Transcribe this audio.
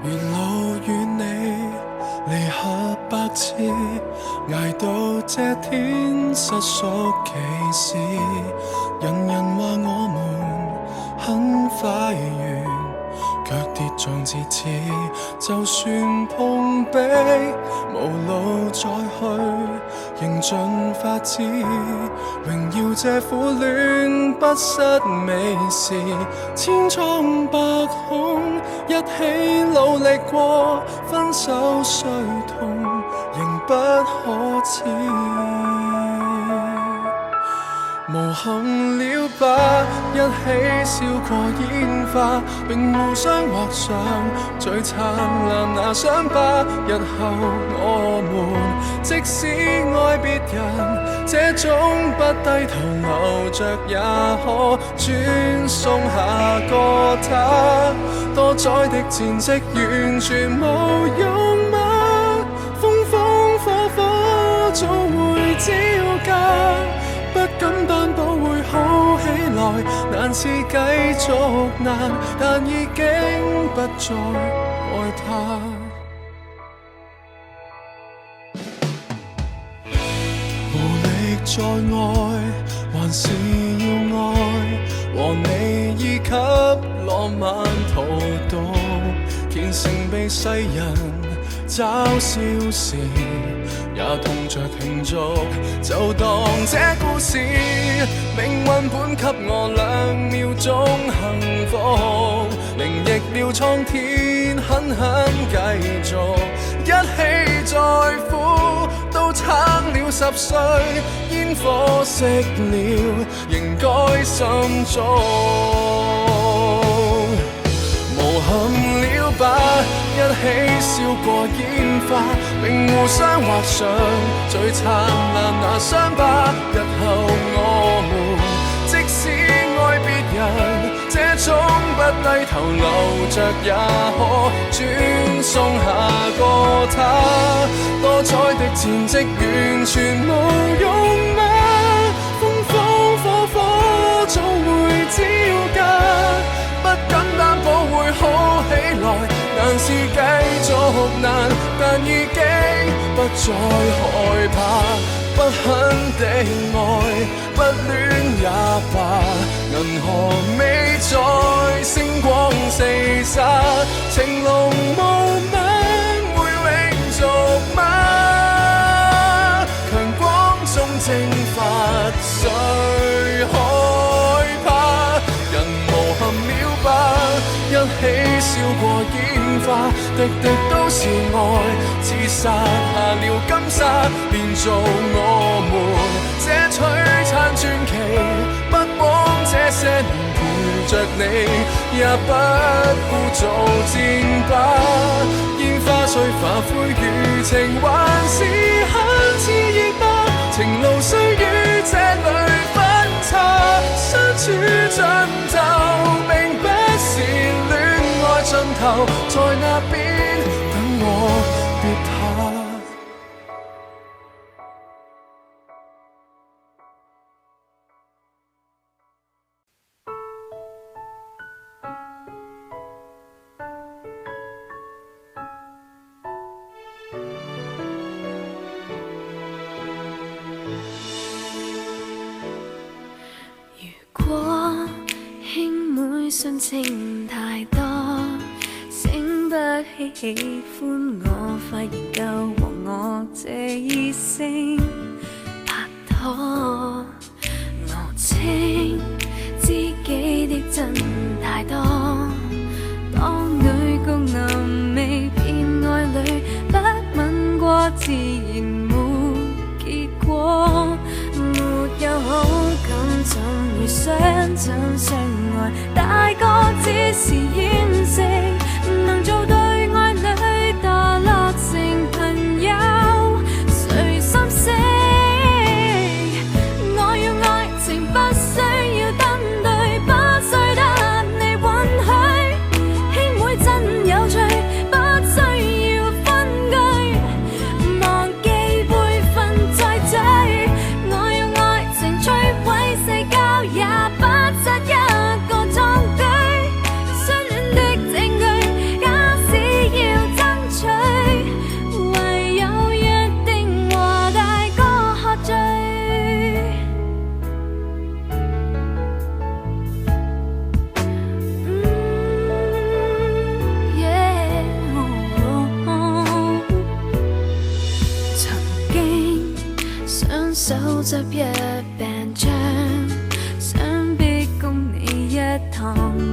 沿路與你離合百次，捱到這天失屬其事。人人話我們很快完，卻跌撞節刺。就算碰壁，無路再去，仍盡法子榮耀這苦戀不失美事。千瘡百孔，一起努力過，分手雖痛，仍不可恥。無憾了吧，一起燒過煙花，並互相畫上最燦爛那傷疤。日後我們即使愛別人，這種不低頭留着也可轉送下個他。多載的戰績完全無用嗎？風風火火總會招架，不敢擔保會好起來，難是繼續難，但已經不再愛他。無力再愛，還是要愛，和你已給浪漫荼毒，虔誠被世人嘲笑時，也痛着慶祝，就當這故事命運本給我2秒鐘幸福，靈逆了蒼天，狠狠繼續，一起再苦，都撐了10歲，煙火熄了，仍該心中。無憾了吧，一起燒過煙花，並互相畫上最燦爛那傷疤。日後我們即使愛別人，這種不低頭留着也可轉送下個他。多載的戰績完全無用嗎？風風火火總會招架，不敢擔保會好起來，難是繼續難，但已經不再害怕。不肯的愛，不戀也罷，銀河未再星光四灑，情濃霧晚會永續嗎？強光中蒸發，誰害怕？人無憾了吧，一起燒過煙花，滴滴都是愛，刺殺下了金沙，變做我們這璀璨傳奇。不枉這些年陪着你，也不顧做戰靶。煙花雖化灰如情，還是很熾熱吧。情路雖於這裏分岔，相處盡頭，並不是戀愛盡頭，在那邊等我別怕。信情太多，醒不起喜歡我，發現夠和我這異性拍拖。我清知己的真太多，當女共男未變愛侶，不吻過自然沒結果。沒有好感怎會相親相愛？大個只是掩飾，唔能做對愛侶墮落成朋友，誰心死？我要愛情不需要登對，不需得你允許，兄妹真有趣，不需要分居，忘記輩分再追。我要愛情摧毀世交，也不質一個壯舉，相戀的手執一柄槍，想逼供你一趟。